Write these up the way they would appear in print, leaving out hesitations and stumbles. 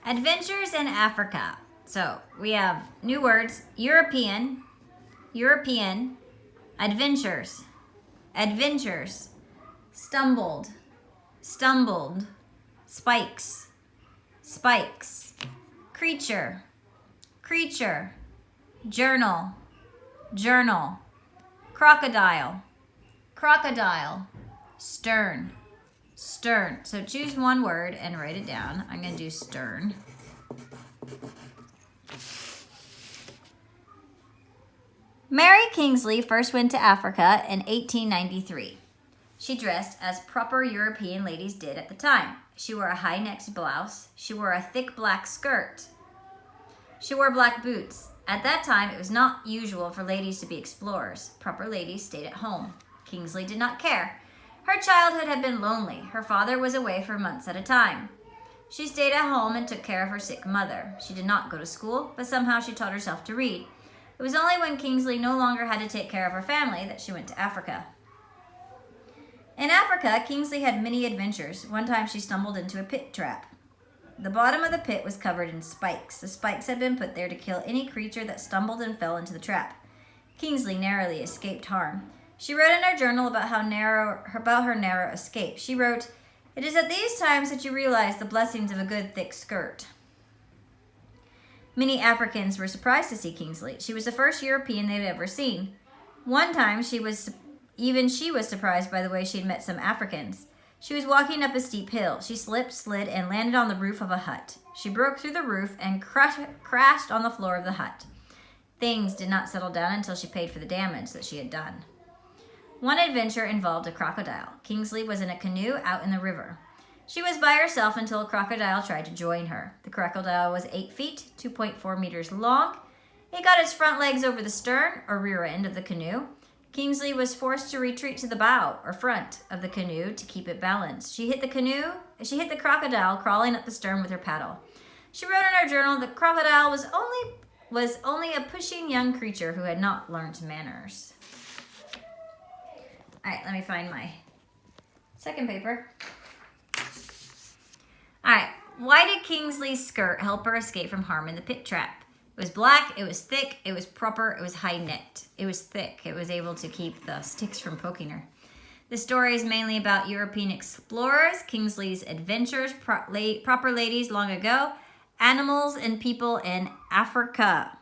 Adventures in Africa. So we have new words: European, adventures, stumbled, spikes, creature, journal, crocodile, stern. So choose one word and write it down. I'm going to do stern. Mary Kingsley first went to Africa in 1893. She dressed as proper European ladies did at the time. She wore a high-necked blouse. She wore a thick black skirt. She wore black boots. At that time, it was not usual for ladies to be explorers. Proper ladies stayed at home. Kingsley did not care. Her childhood had been lonely. Her father was away for months at a time. She stayed at home and took care of her sick mother. She did not go to school, but somehow she taught herself to read. It was only when Kingsley no longer had to take care of her family that she went to Africa. In Africa, Kingsley had many adventures. One time she stumbled into a pit trap. The bottom of the pit was covered in spikes. The spikes had been put there to kill any creature that stumbled and fell into the trap. Kingsley narrowly escaped harm. She wrote in her journal about her narrow escape. She wrote, "It is at these times that you realize the blessings of a good thick skirt." Many Africans were surprised to see Kingsley. She was the first European they'd ever seen. One time, she was surprised by the way she'd met some Africans. She was walking up a steep hill. She slipped, slid, and landed on the roof of a hut. She broke through the roof and crashed on the floor of the hut. Things did not settle down until she paid for the damage that she had done. One adventure involved a crocodile. Kingsley was in a canoe out in the river. She was by herself until a crocodile tried to join her. The crocodile was 8 feet, 2.4 meters long. It got its front legs over the stern, or rear end, of the canoe. Kingsley was forced to retreat to the bow, or front, of the canoe to keep it balanced. She hit the crocodile crawling up the stern with her paddle. She wrote in her journal that the crocodile was only a pushing young creature who had not learned manners. All right, let me find my second paper. All right, why did Kingsley's skirt help her escape from harm in the pit trap? It was black, it was thick, it was proper, it was high-necked. It was thick. It was able to keep the sticks from poking her. The story is mainly about European explorers, Kingsley's adventures, proper ladies long ago, animals and people in Africa.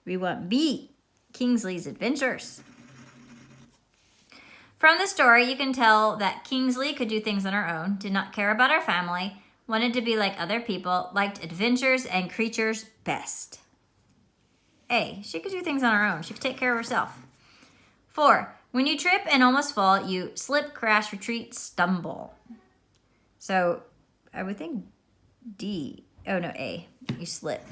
We want B, Kingsley's adventures. From the story, you can tell that Kingsley could do things on her own, did not care about her family, wanted to be like other people, liked adventures and creatures best. A, she could do things on her own. She could take care of herself. 4, when you trip and almost fall, you slip, crash, retreat, stumble. So I would think D. Oh, no, A. You slip.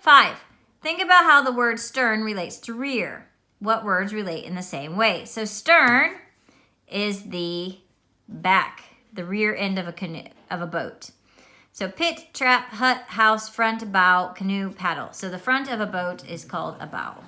5, think about how the word stern relates to rear. What words relate in the same way? So stern is the back, the rear end of a boat. So pit, trap, hut, house, front, bow, canoe, paddle. So the front of a boat is called a bow.